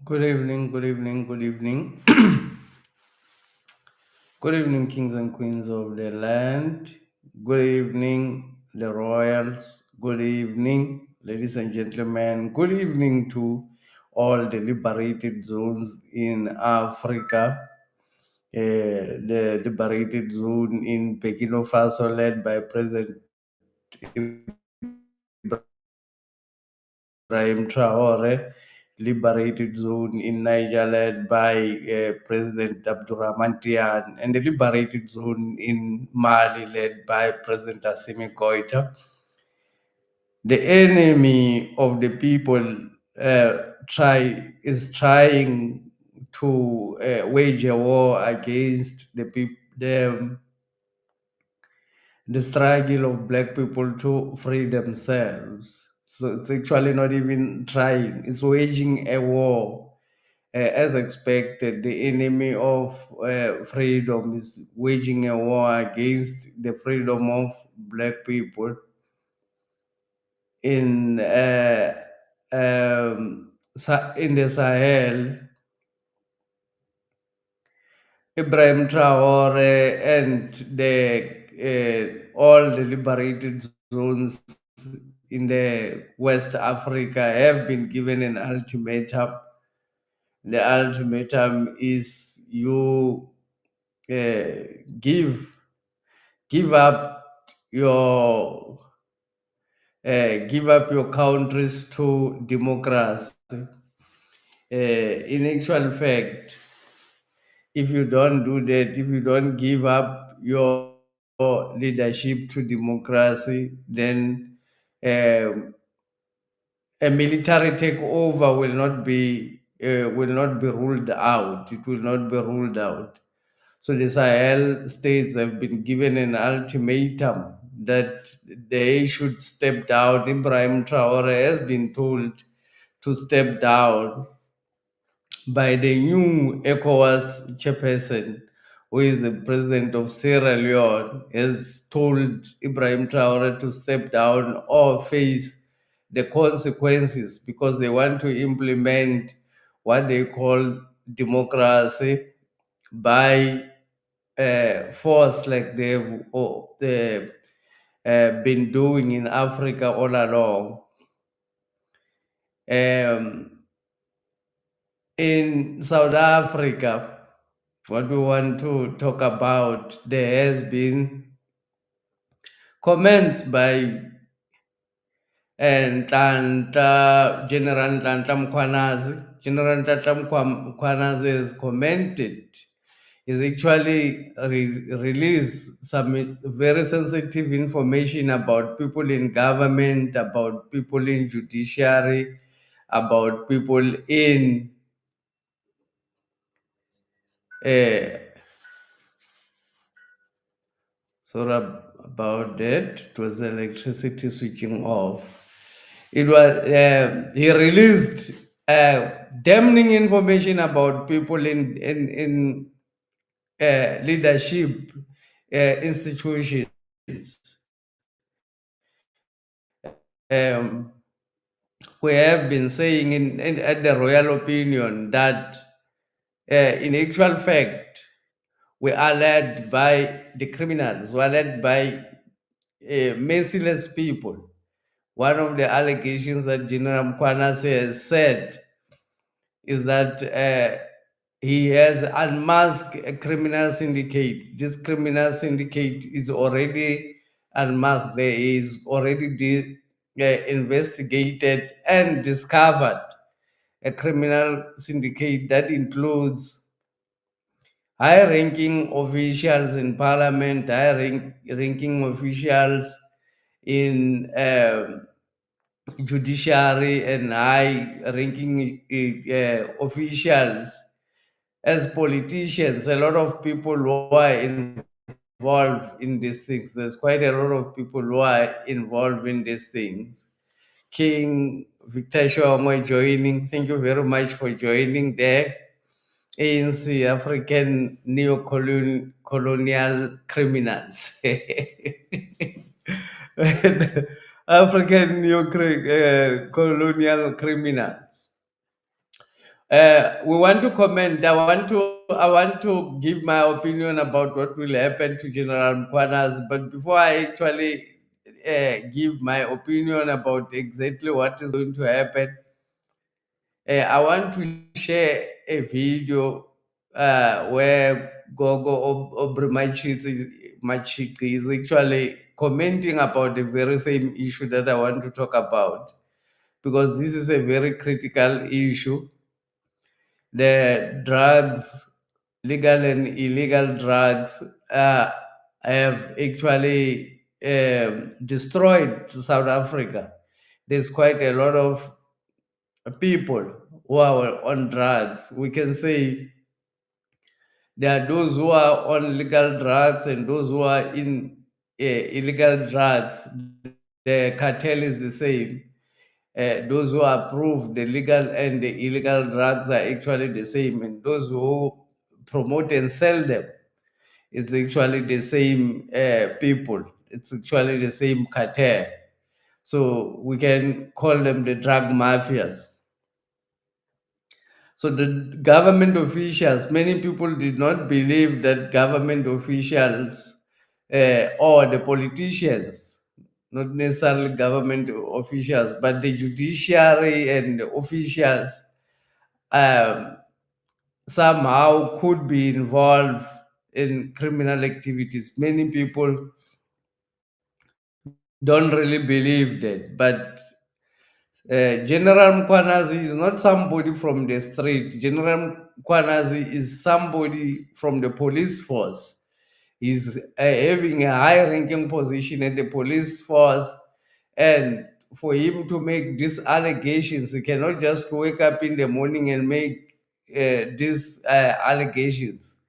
Good evening, good evening, good evening. Good evening, kings and queens of the land. Good evening, the royals. Good evening, ladies and gentlemen. Good evening to all the liberated zones in Africa. The liberated zone in Burkina Faso, led by President Ibrahim Traore, liberated zone in Niger led by President Abdurrahman Tian, and the liberated zone in Mali led by President Assimi Goïta. The enemy of the people is trying to wage a war against the people. The struggle of black people to free themselves. So it's actually not even trying, it's waging a war. As expected, the enemy of freedom is waging a war against the freedom of black people in in the Sahel. Ibrahim Traore and all the liberated zones in the West Africa have been given an ultimatum. The ultimatum is you give up your give up your countries to democracy. In actual fact, if you don't do that, if you don't give up your leadership to democracy, then um, a military takeover will not be ruled out. It will not be ruled out. So the Sahel states have been given an ultimatum that they should step down. Ibrahim Traore has been told to step down by the new ECOWAS chairperson, who is the president of Sierra Leone, has told Ibrahim Traore to step down or face the consequences because they want to implement what they call democracy by force, like they've been doing in Africa all along. In South Africa, what we want to talk about, there has been comments by General Nhlanhla Mkhwanazi. General Nhlanhla Mkhwanazi has commented, is actually released some very sensitive information about people in government, about people in judiciary, about people in uh, sorry about that. It was electricity switching off. It was he released damning information about people in leadership institutions. Um, we have been saying at the royal opinion that in actual fact we are led by the criminals, we are led by merciless people. One of the allegations that General Mkhwanazi has said is that he has unmasked a criminal syndicate. This criminal syndicate is already unmasked. There is already investigated and discovered a criminal syndicate that includes high ranking officials in parliament, ranking officials in judiciary, and high ranking officials as politicians. A lot of people who are involved in these things. There's quite a lot of people who are involved in these things. King Victor Shomwe joining. Thank you very much for joining there. ANC, African neo-colonial criminals. African neo-colonial criminals. we want to comment. I want to give my opinion about what will happen to General Mkhwanazi. But before I actually give my opinion about exactly what is going to happen, I want to share a video where Gogo Machiki is actually commenting about the very same issue that I want to talk about, because this is a very critical issue. The drugs, legal and illegal drugs, have actually destroyed South Africa. There's quite a lot of people who are on drugs. We can say there are those who are on legal drugs and those who are in illegal drugs. The cartel is the same. Those who approve the legal and the illegal drugs are actually the same, and those who promote and sell them, it's actually the same people. It's actually the same cartel. So we can call them the drug mafias. So the government officials, many people did not believe that government officials or the politicians, not necessarily government officials, but the judiciary and the officials, um, somehow could be involved in criminal activities. Many people don't really believe that. But General Mkhwanazi is not somebody from the street. General Mkhwanazi is somebody from the police force. He's having a high ranking position at the police force. And for him to make these allegations, he cannot just wake up in the morning and make these allegations.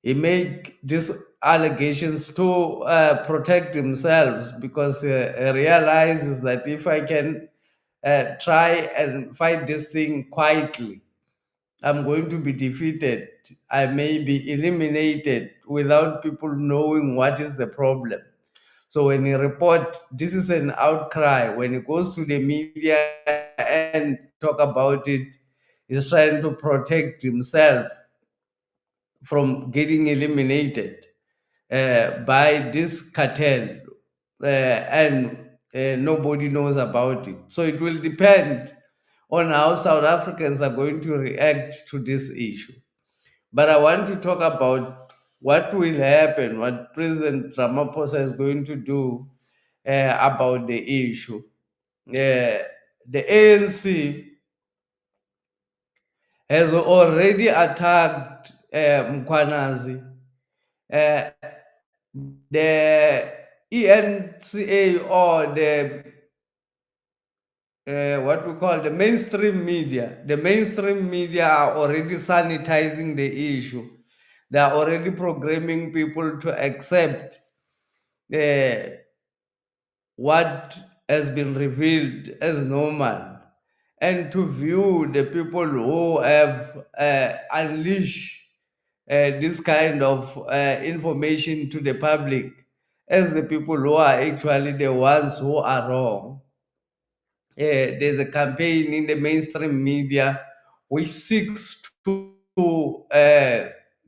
He make these allegations to protect themselves, because he realizes that if I can try and fight this thing quietly, I'm going to be defeated. I may be eliminated without people knowing what is the problem. So when he report, this is an outcry. When he goes to the media and talk about it, he's trying to protect himself from getting eliminated by this cartel, and nobody knows about it. So it will depend on how South Africans are going to react to this issue. But I want to talk about what will happen, what President Ramaphosa is going to do about the issue. The ANC has already attacked Mkhwanazi. Uh, the ENCA, or the what we call the mainstream media are already sanitizing the issue. They are already programming people to accept uh, what has been revealed as normal, and to view the people who have unleashed this kind of information to the public as the people who are actually the ones who are wrong. There's a campaign in the mainstream media which seeks to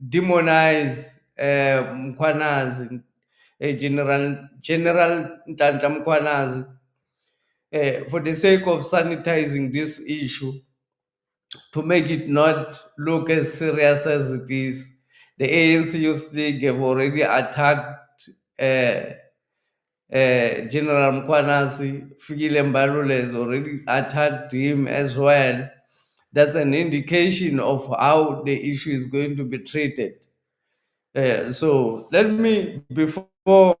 demonize Mkhwanazi, General Nhlanhla Mkhwanazi, for the sake of sanitizing this issue, to make it not look as serious as it is. The ANC Youth League have already attacked General Mkhwanazi. Fikile Mbalula has already attacked him as well. That's an indication of how the issue is going to be treated. So let me, before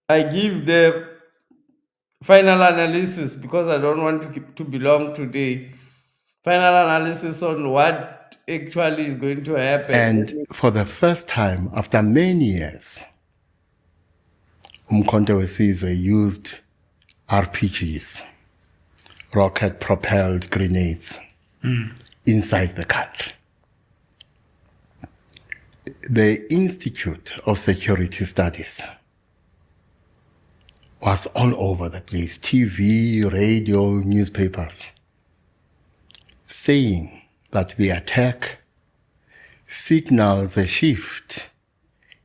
I give the final analysis, because I don't want to keep to belong today, final analysis on what actually is going to happen. And for the first time after many years, Umkhonto Wesizwe used RPGs, rocket-propelled grenades, inside the country. The Institute of Security Studies was all over the place, TV, radio, newspapers, saying that the attack signals a shift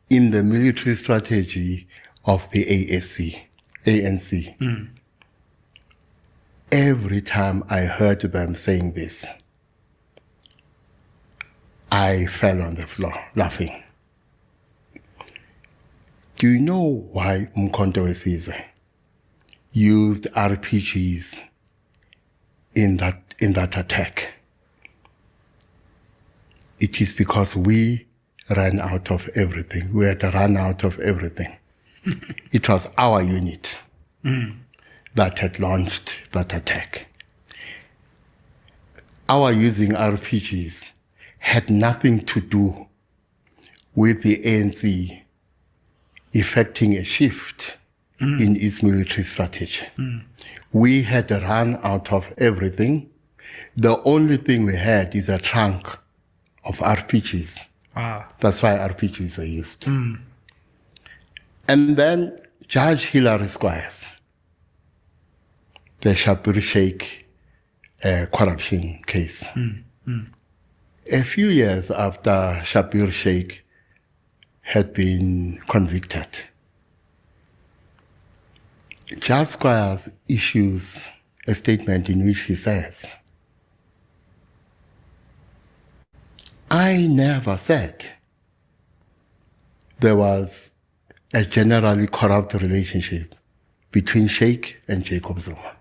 in the military strategy of the ANC. Every time I heard them saying this, I fell on the floor laughing. Do you know why Umkhonto weSizwe used RPGs in that attack? It is because we ran out of everything. We had run out of everything. It was our unit that had launched that attack. Our using RPGs had nothing to do with the ANC effecting a shift in its military strategy. We had run out of everything. The only thing we had is a trunk of RPGs. That's why RPGs were used. And then Judge Hilary Squires, the Shabir Sheikh corruption case. A few years after Shabir Sheikh had been convicted, Judge Squires issues a statement in which he says, I never said there was a generally corrupt relationship between Sheikh and Jacob Zuma.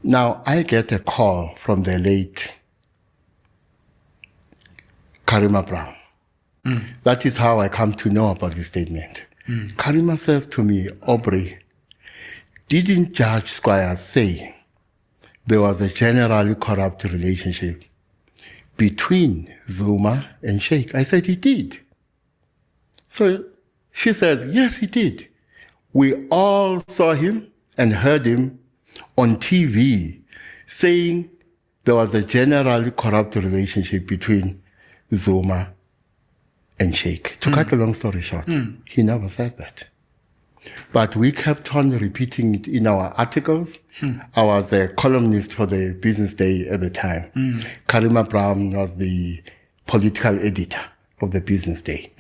Now, I get a call from the late Karima Brown. That is how I come to know about this statement. Karima says to me, Aubrey, didn't Judge Squire say there was a generally corrupt relationship between Zuma and Sheikh? I said, he did. So she says, yes, he did. We all saw him and heard him on TV saying there was a generally corrupt relationship between Zuma and Sheikh. To cut a long story short, he never said that. But we kept on repeating it in our articles. I was a columnist for the Business Day at the time. Karima Brown was the political editor of the Business Day.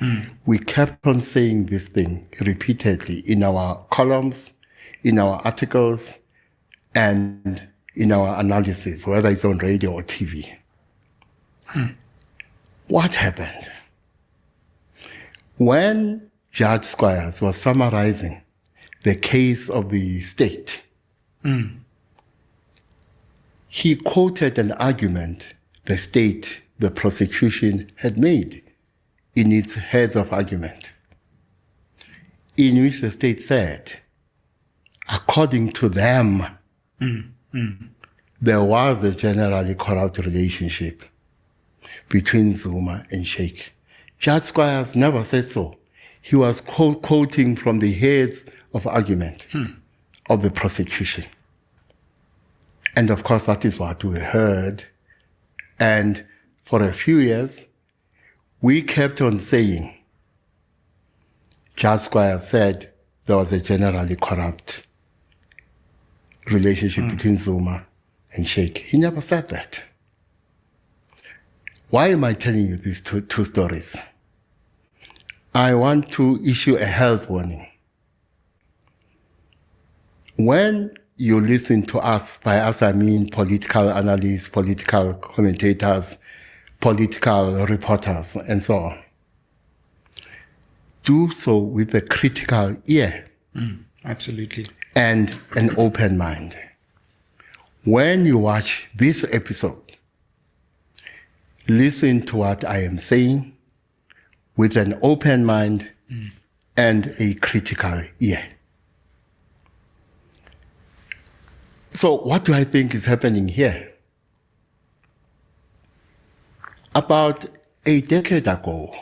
We kept on saying this thing repeatedly in our columns, in our articles, and in our analysis, whether it's on radio or TV. What happened? When Judge Squires was summarizing the case of the state, he quoted an argument the state, the prosecution, had made in its heads of argument, in which the state said, according to them, there was a generally corrupt relationship between Zuma and Sheikh. Judge Squires never said so. He was quoting from the heads of argument of the prosecution. And of course, that is what we heard. And for a few years, we kept on saying, Judge Squires said there was a generally corrupt relationship between Zuma and Sheikh. He never said that. Why am I telling you these two stories? I want to issue a health warning. When you listen to us, by us I mean political analysts, political commentators, political reporters, and so on, do so with a critical ear. Absolutely. And an open mind. When you watch this episode, listen to what I am saying with an open mind and a critical ear. So what do I think is happening here? About a decade ago,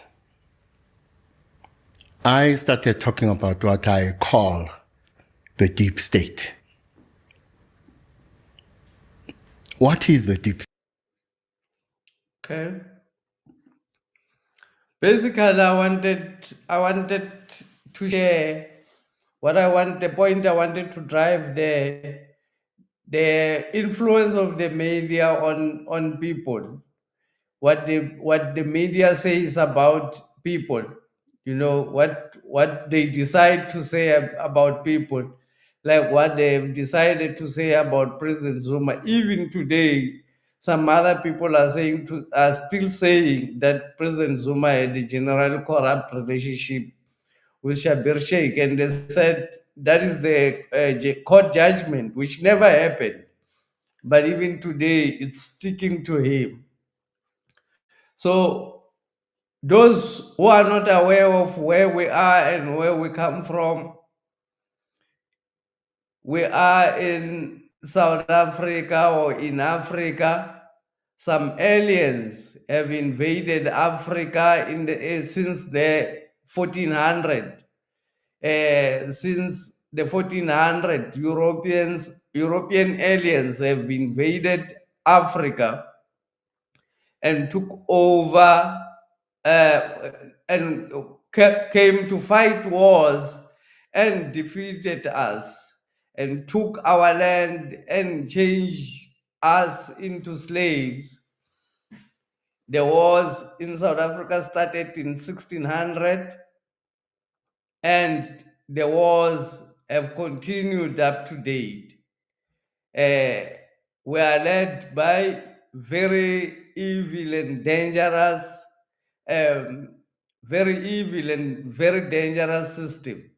I started talking about what I call the deep state. What is the deep state? Okay. Basically, I wanted to share The point I wanted to drive there, the influence of the media on people, what the media says about people, what they decide to say about people, like what they've decided to say about President Zuma. Even today, some other people are still saying that President Zuma had a general corrupt relationship with Shabir Sheikh, and they said that is the court judgment, which never happened. But even today, it's sticking to him. So those who are not aware of where we are and where we come from, we are in South Africa or in Africa. Some aliens have invaded Africa since the 1400. Since the 1400, European aliens have invaded Africa and took over, uh, and came to fight wars and defeated us and took our land and changed us into slaves. The wars in South Africa started in 1600, and the wars have continued up to date. uh, we are led by very evil and dangerous, um, very evil and very dangerous system.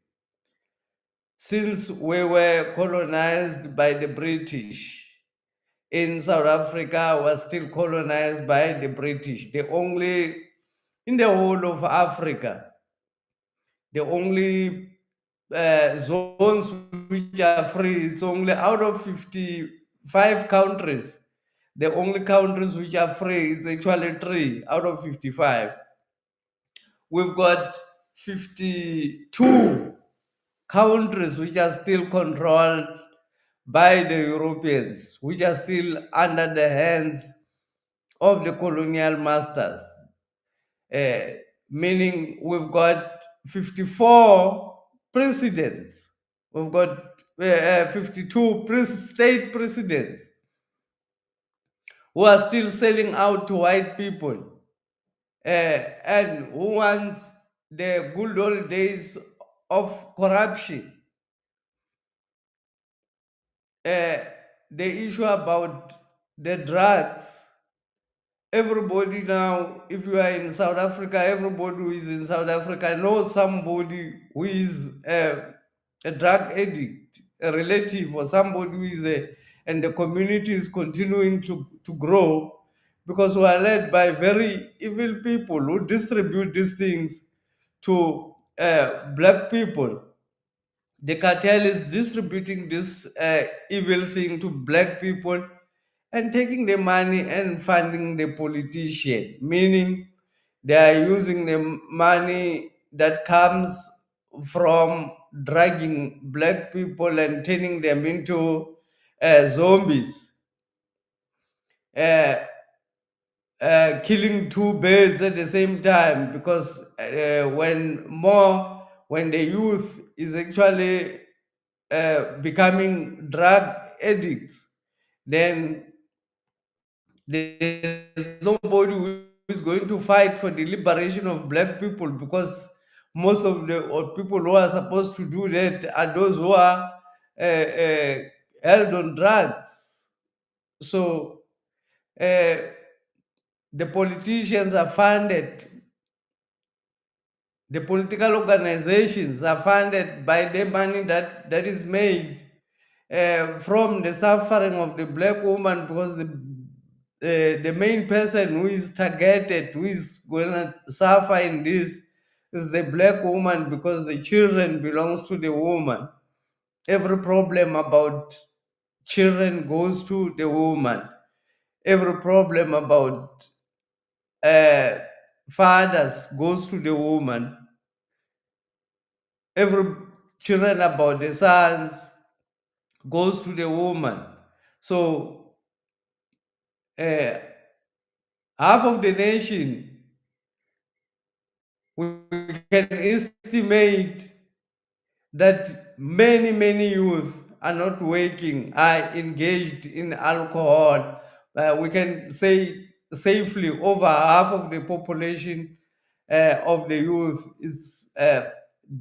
Since we were colonized by the British, in South Africa was still colonized by the British. The only in the whole of Africa, the only zones which are free, it's only out of 55 countries. The only countries which are free is actually three out of 55. We've got 52 countries which are still controlled by the Europeans, which are still under the hands of the colonial masters. Uh, Meaning we've got 54 presidents, we've got 52 state presidents who are still selling out to white people, and who wants the good old days of corruption. Uh, the issue about the drugs, everybody now, if you are in South Africa, everybody who is in South Africa knows somebody who is a drug addict, a relative, or somebody who is and the community is continuing to grow, because we are led by very evil people who distribute these things to black people. The cartel is distributing this evil thing to black people and taking the money and funding the politician, meaning they are using the money that comes from dragging black people and turning them into zombies, uh, killing two birds at the same time, because when the youth is actually becoming drug addicts, then there's nobody who is going to fight for the liberation of black people, because most of the or people who are supposed to do that are those who are held on drugs. So uh, the politicians are funded, the political organizations are funded by the money that is made from the suffering of the black woman, because the main person who is targeted, who is going to suffer in this, is the black woman, because the children belongs to the woman. Every problem about children goes to the woman. Every problem about uh, fathers goes to the woman. Every children about the sons goes to the woman. So uh, half of the nation, we can estimate that many youth are not working, are engaged in alcohol. We can say safely over half of the population of the youth is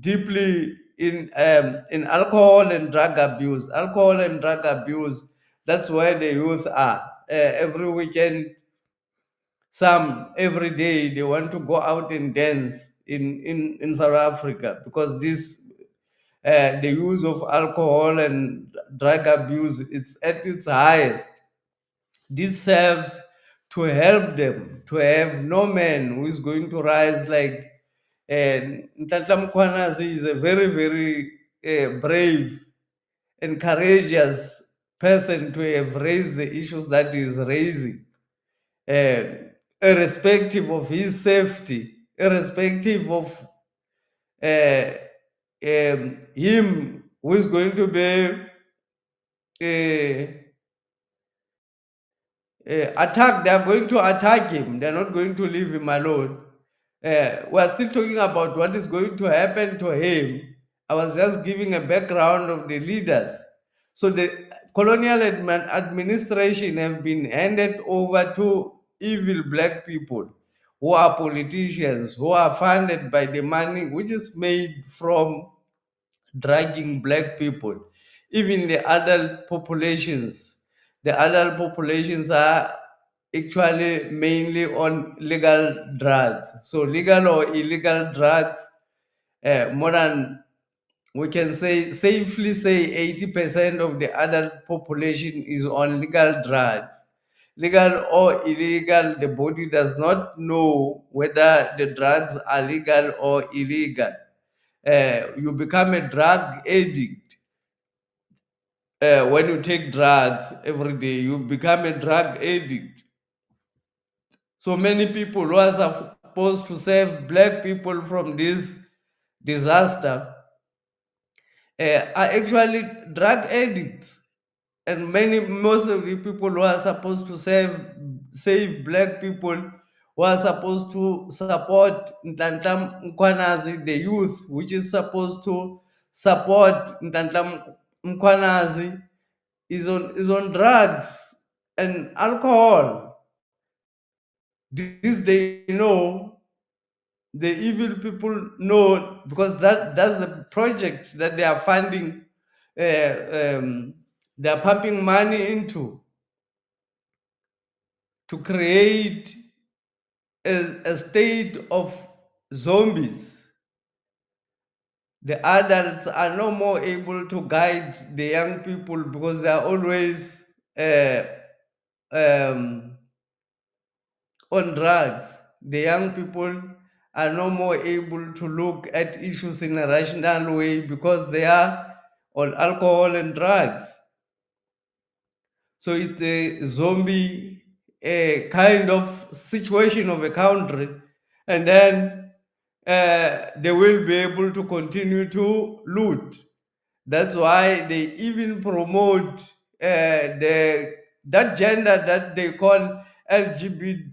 deeply in alcohol and drug abuse. Alcohol and drug abuse. That's where the youth are. Every weekend, some every day they want to go out and dance in South Africa, because this the use of alcohol and drug abuse, it's at its highest. This serves to help them to have no man who is going to rise like Nhlanhla Mkhwanazi is a very brave and courageous person to have raised the issues that he is raising, uh, irrespective of his safety, irrespective of uh, him who is going to be attacked. They are going to attack him. They are not going to leave him alone. We are still talking about what is going to happen to him. I was just giving a background of the leaders. So the colonial administration have been handed over to evil black people who are politicians, who are funded by the money which is made from dragging black people. Even the adult populations are actually mainly on legal drugs. So legal or illegal drugs, more than, we can say, safely say 80% of the adult population is on legal drugs. Legal or illegal, the body does not know whether the drugs are legal or illegal. You become a drug addict when you take drugs every day. You become a drug addict. So many people who are supposed to save black people from this disaster are actually drug addicts. And most of the people who are supposed to save black people, who are supposed to support Nhlanhla Mkhwanazi, the youth, which is supposed to support Nhlanhla Mkhwanazi, is on drugs and alcohol. This they know, the evil people know, because that's the project that they are funding. They are pumping money into to create a state of zombies. The adults are no more able to guide the young people because they are always um, on drugs. The young people are no more able to look at issues in a rational way because they are on alcohol and drugs. So it's a zombie kind of situation of a country, and then they will be able to continue to loot. That's why they even promote that gender that they call LGBT,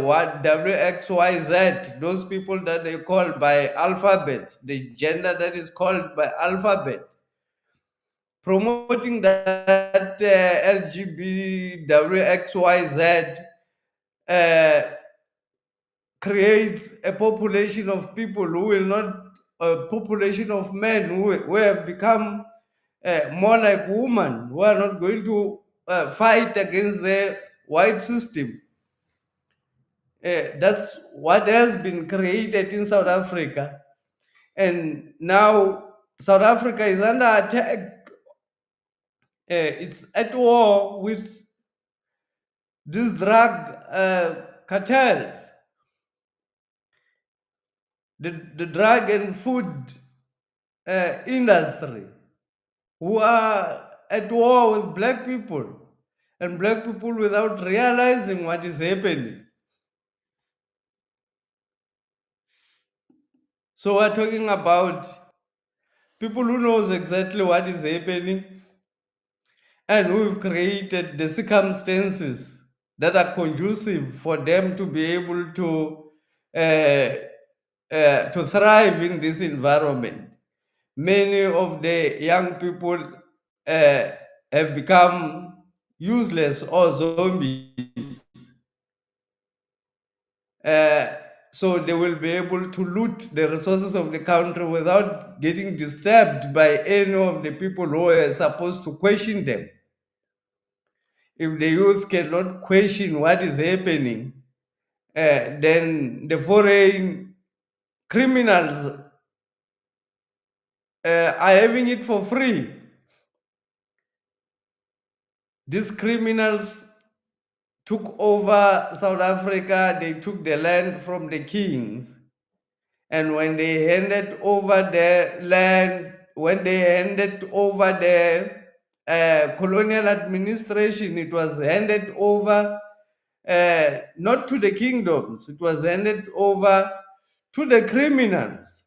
what WXYZ. Those people that they call by alphabet, the gender that is called by alphabet, promoting that LGBTWXYZ uh, creates a population of people who will not, a population of men who have become more like women, who are not going to fight against the white system. That's what has been created in South Africa. And now South Africa is under attack. It's at war with these drug cartels, the drug and food industry, who are at war with black people, and black people without realizing what is happening. So we're talking about people who knows exactly what is happening and who have created the circumstances that are conducive for them to be able to thrive in this environment. many of the young people uh, have become useless or zombies. Uh, so they will be able to loot the resources of the country without getting disturbed by any of the people who are supposed to question them. If the youth cannot question what is happening, then the foreign criminals are having it for free. These criminals took over South Africa, they took the land from the kings. And when they handed over the land, when they handed over the colonial administration, it was handed over not to the kingdoms, it was handed over to the criminals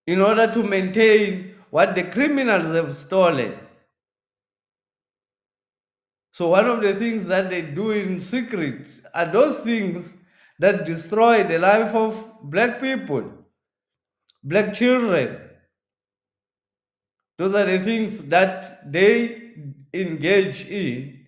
in order to maintain what the criminals have stolen. So, one of the things that they do in secret are those things that destroy the life of black people, black children. Those are the things that they engage in.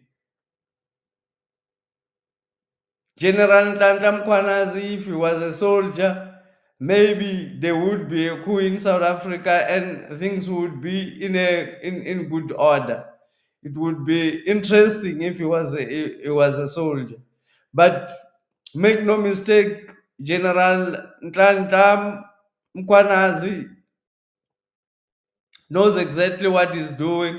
General Nhlanhla Mkhwanazi, if he was a soldier, maybe there would be a coup in South Africa and things would be in good order. It would be interesting if he was a soldier. But make no mistake, General Nhlanhla Mkhwanazi knows exactly what he's doing.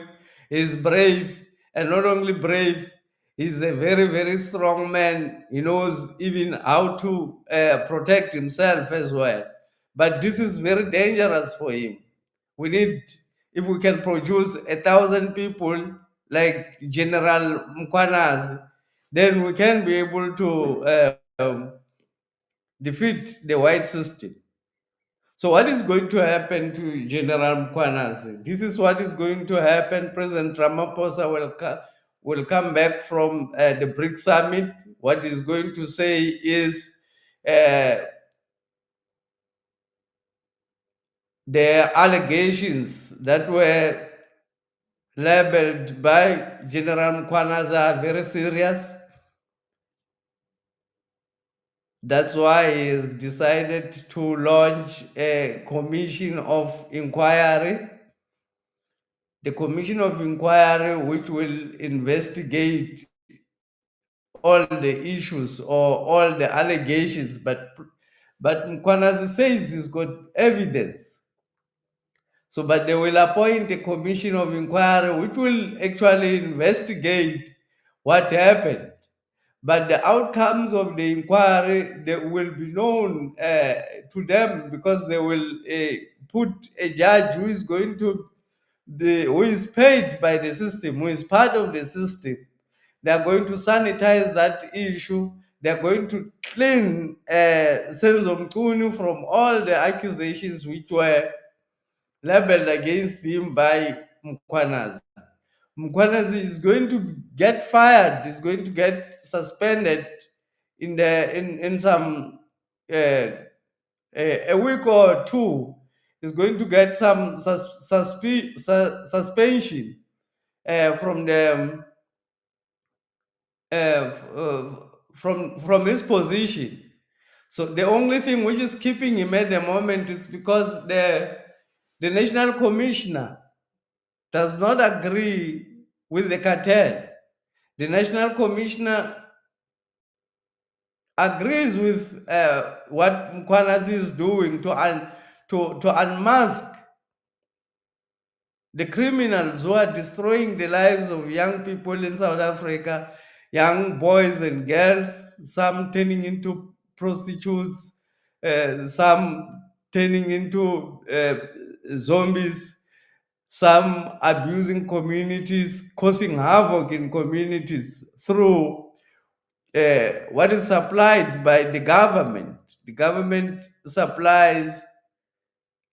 He's brave, and not only brave, he's a very, very strong man. He knows even how to protect himself as well. But this is very dangerous for him. We need, if we can produce 1,000 people like General Mkhwanazi, then we can be able to defeat the white system. So, what is going to happen to General Mkhwanazi? This is what is going to happen. President Ramaphosa will come back from the BRICS summit. What he's going to say is uh, the allegations that were labeled by General Mkhwanazi are very serious. That's why he has decided to launch a commission of inquiry. The commission of inquiry, which will investigate all the issues or all the allegations, but Mkhwanazi says he's got evidence. So, but they will appoint a commission of inquiry which will actually investigate what happened. But the outcomes of the inquiry, they will be known to them, because they will put a judge who is going to who is paid by the system, who is part of the system. They are going to sanitize that issue. They are going to clean Senzo Mkhunu from all the accusations which were labeled against him by Mkhwanazi. Mkhwanazi is going to get fired. He's going to get suspended in some a week or two. He's going to get some suspension from the from his position. So the only thing which is keeping him at the moment is because the national commissioner does not agree with the cartel. The national commissioner agrees with what Mkhwanazi is doing to unmask the criminals who are destroying the lives of young people in South Africa, young boys and girls, some turning into prostitutes, some turning into zombies, some abusing communities, causing havoc in communities through what is supplied by the government. The government supplies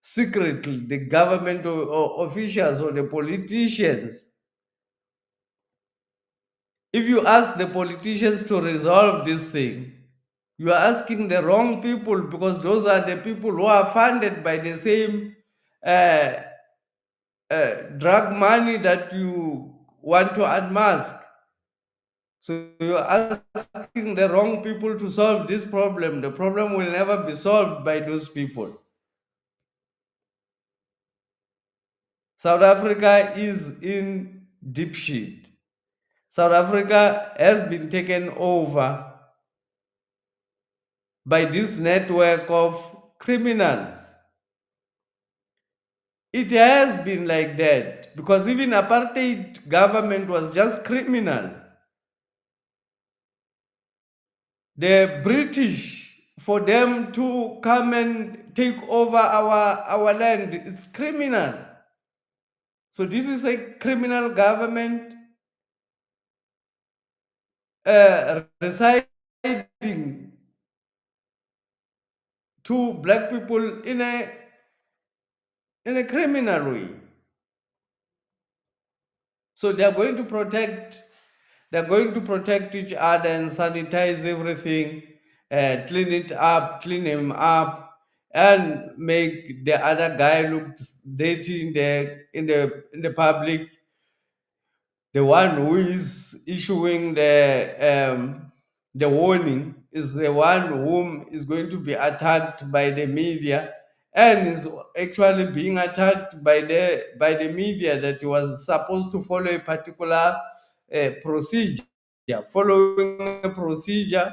secretly, the government or officials or the politicians. If you ask the politicians to resolve this thing, You are asking the wrong people, because those are the people who are funded by the same uh, drug money that you want to unmask. So you're asking the wrong people to solve this problem. The problem will never be solved by those people. South Africa is in deep shit. South Africa has been taken over by this network of criminals. It has been like that because even apartheid government was just criminal. The British, for them to come and take over our land, it's criminal. So this is a criminal government residing to black people in a criminal way. So they're going to protect each other and sanitize everything, clean it up, clean him up, and make the other guy look dirty in the public. The one who is issuing the warning is the one whom is going to be attacked by the media, and is actually being attacked by the media that he was supposed to follow a particular procedure, following a procedure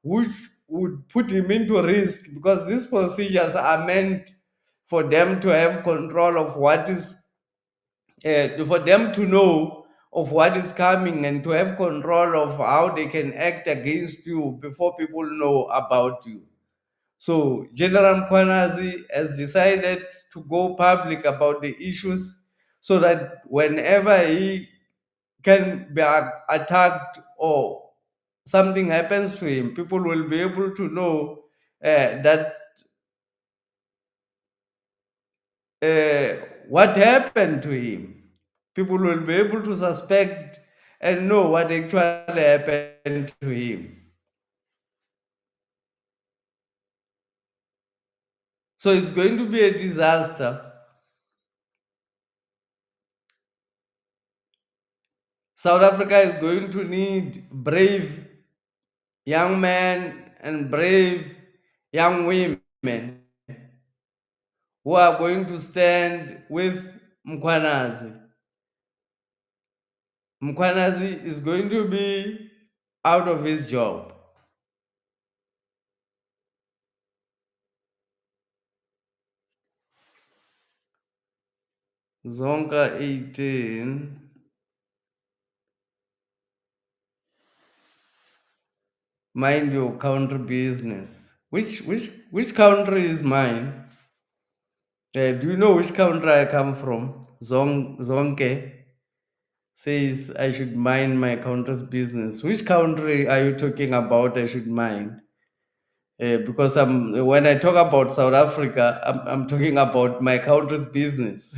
which would put him into risk, because these procedures are meant for them to have control of what is for them to know of what is coming and to have control of how they can act against you before people know about you. So General Mkhwanazi has decided to go public about the issues so that whenever he can be attacked or something happens to him, people will be able to know that uh, what happened to him. People will be able to suspect and know what actually happened to him. So it's going to be a disaster. South Africa is going to need brave young men and brave young women who are going to stand with Mkhwanazi. Mkhwanazi is going to be out of his job. Zonka 18. Mind your country business. Which country is mine? Do you know which country I come from? Zonke says I should mind my country's business. Which country are you talking about? I should mind. Because when I talk about South Africa, I'm talking about my country's business.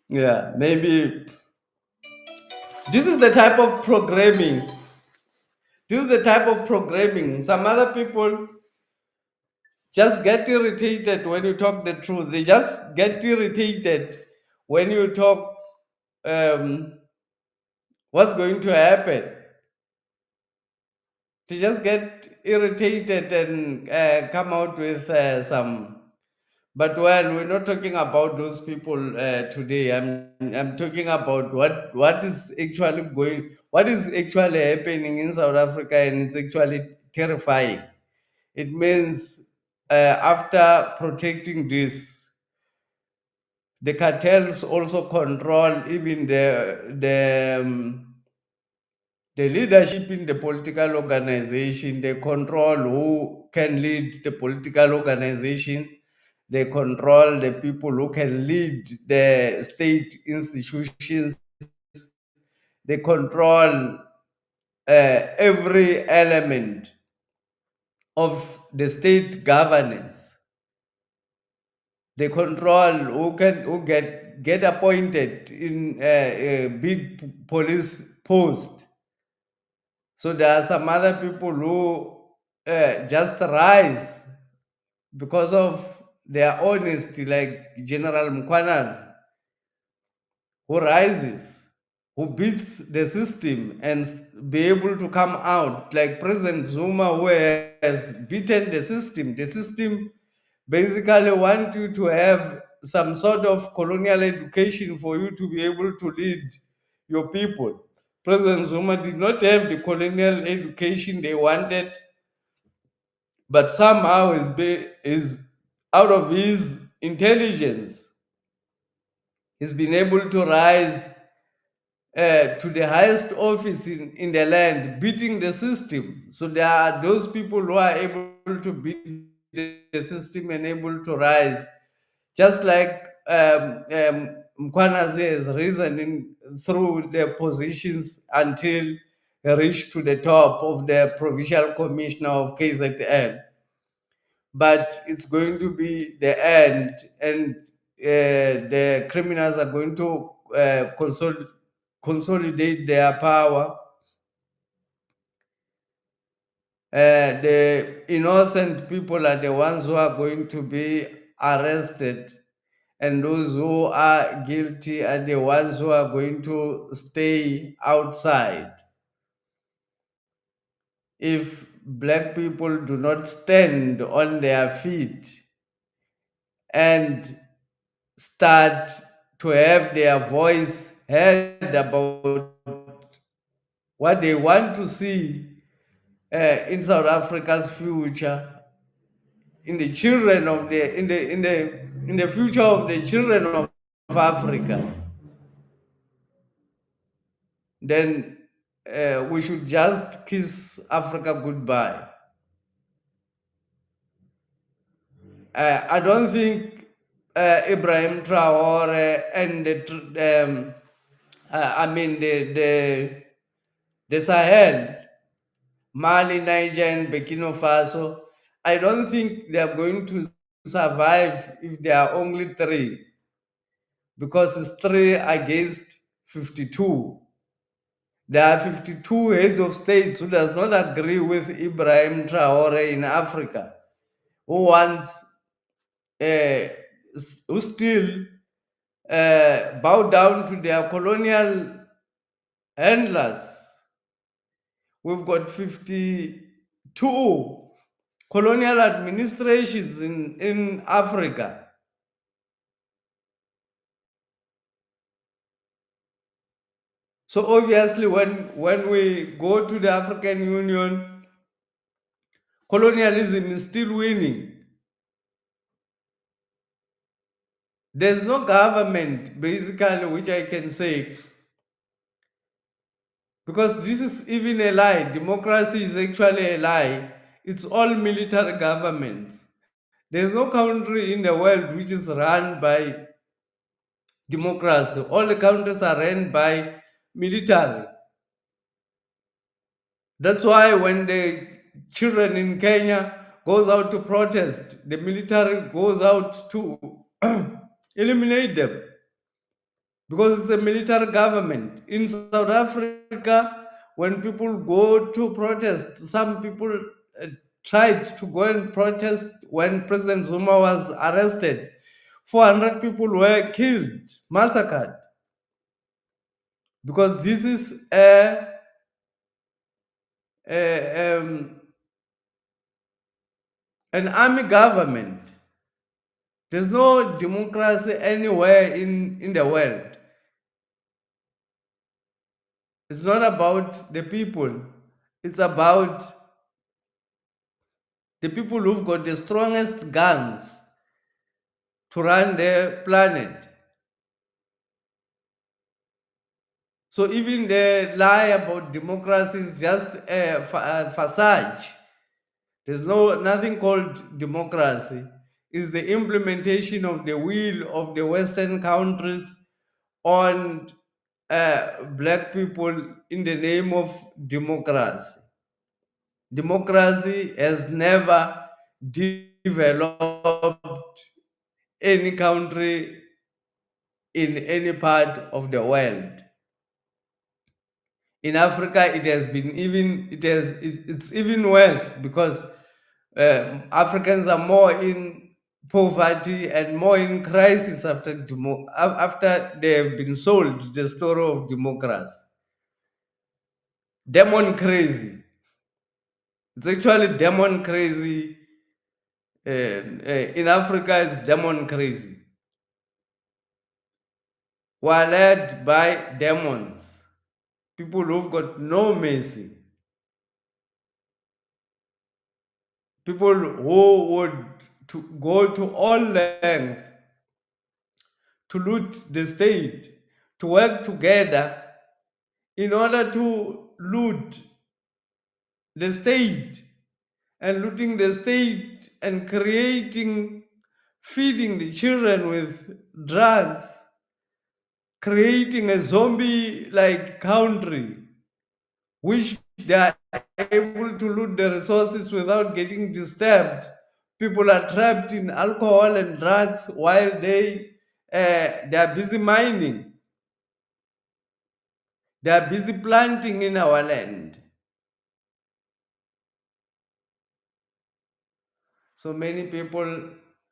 Yeah, maybe this is the type of programming. This is the type of programming. Some other people just get irritated when you talk the truth. They just get irritated when you talk um, what's going to happen. They just get irritated and come out with some. But well, we're not talking about those people today. I'm talking about what is actually what is actually happening in South Africa, and it's actually terrifying. It means after protecting this, the cartels also control even the leadership in the political organization. They control who can lead the political organization. They control the people who can lead the state institutions. They control every element of the state governance. They control who get appointed in a big police post. So there are some other people who just rise because of their honesty, like General Mkhwanazi, who rises, who beats the system and be able to come out, like President Zuma, who has beaten the system. The system basically want you to have some sort of colonial education for you to be able to lead your people. President Zuma did not have the colonial education they wanted, but somehow is out of his intelligence, he's been able to rise to the highest office in the land, beating the system. So there are those people who are able to beat the system and able to rise, just like Mkhwanazi has risen through the positions until he reached to the top of the provincial commissioner of KZN. But it's going to be the end, and the criminals are going to consolidate their power. The innocent people are the ones who are going to be arrested, and those who are guilty are the ones who are going to stay outside. If black people do not stand on their feet and start to have their voice heard about what they want to see in South Africa's future, in the children of the in the future of the children of Africa, then we should just kiss Africa goodbye. I don't think Ibrahim Traore and I mean the Sahel, Mali, Niger, and Burkina Faso, I don't think they are going to survive if there are only three, because it's three against 52. There are 52 heads of states who does not agree with Ibrahim Traore in Africa, who wants, who still bow down to their colonial handlers. We've got 52 colonial administrations in Africa. So obviously, when we go to the African Union, colonialism is still winning. There's no government, basically, which I can say, because this is even a lie. Democracy is actually a lie. It's all military governments. There's no country in the world which is run by democracy. All the countries are run by military. That's why when the children in Kenya goes out to protest, the military goes out to eliminate them, because it's a military government. In South Africa, when people go to protest, some people tried to go and protest when President Zuma was arrested. 400 people were killed, massacred, because this is a an army government. There's no democracy anywhere in the world. It's not about the people, it's about the people who've got the strongest guns to run the planet. So even the lie about democracy is just a facade. There's nothing called democracy. It's the implementation of the will of the Western countries on black people in the name of democracy. Democracy has never developed any country in any part of the world. In Africa, it has been even it's even worse because Africans are more in poverty and more in crisis after they have been sold the story of democracy. Demon crazy. It's actually demon crazy. In Africa, it's demon crazy. We're led by demons, people who've got no mercy, people who would to go to all length to loot the state, to work together in order to loot the state, and looting the state and feeding the children with drugs, creating a zombie like country, which they are able to loot the resources without getting disturbed. People are trapped in alcohol and drugs while they are busy mining. They are busy planting in our land. So many people,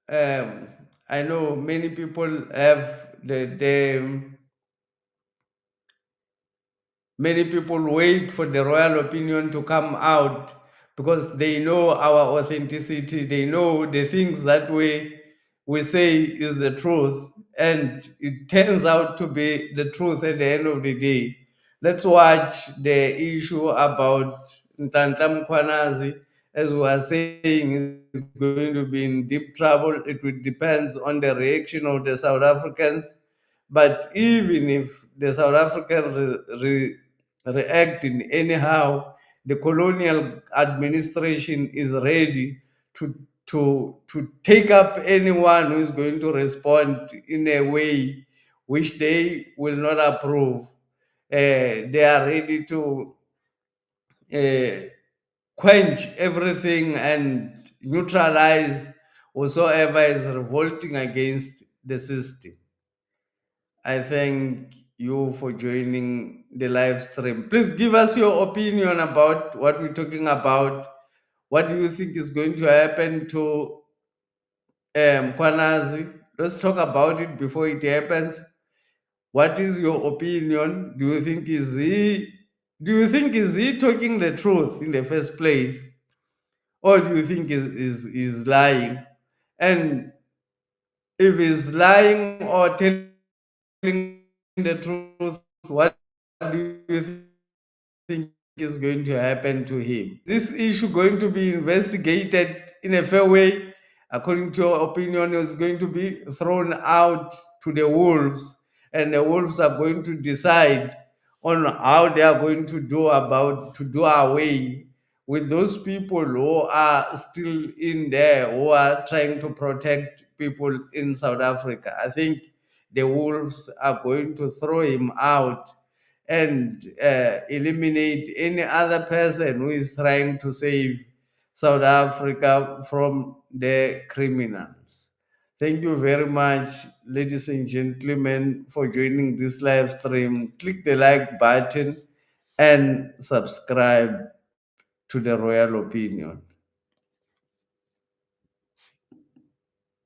I know many people have many people wait for the royal opinion to come out because they know our authenticity. They know the things that we say is the truth, and it turns out to be the truth at the end of the day. Let's watch the issue about Nhlanhla Mkhwanazi. As we are saying, is going to be in deep trouble. It will depend on the reaction of the South Africans. But even if the South African react in anyhow, the colonial administration is ready to to take up anyone who is going to respond in a way which they will not approve. They are ready to uh, quench everything and neutralize whosoever is revolting against the system. I thank you for joining the live stream. Please give us your opinion about what we're talking about. What do you think is going to happen to Kwanazi? Let's talk about it before it happens. What is your opinion? Do you think is he talking the truth in the first place, or do you think is lying? And if he's lying or telling the truth, what do you think is going to happen to him? This issue going to be investigated in a fair way, according to your opinion, is going to be thrown out to the wolves, and the wolves are going to decide on how they are going to do away with those people who are still in there, who are trying to protect people in South Africa. I think the wolves are going to throw him out and eliminate any other person who is trying to save South Africa from the criminals. Thank you very much, ladies and gentlemen, for joining this live stream. Click the like button and subscribe to the Royal Opinion.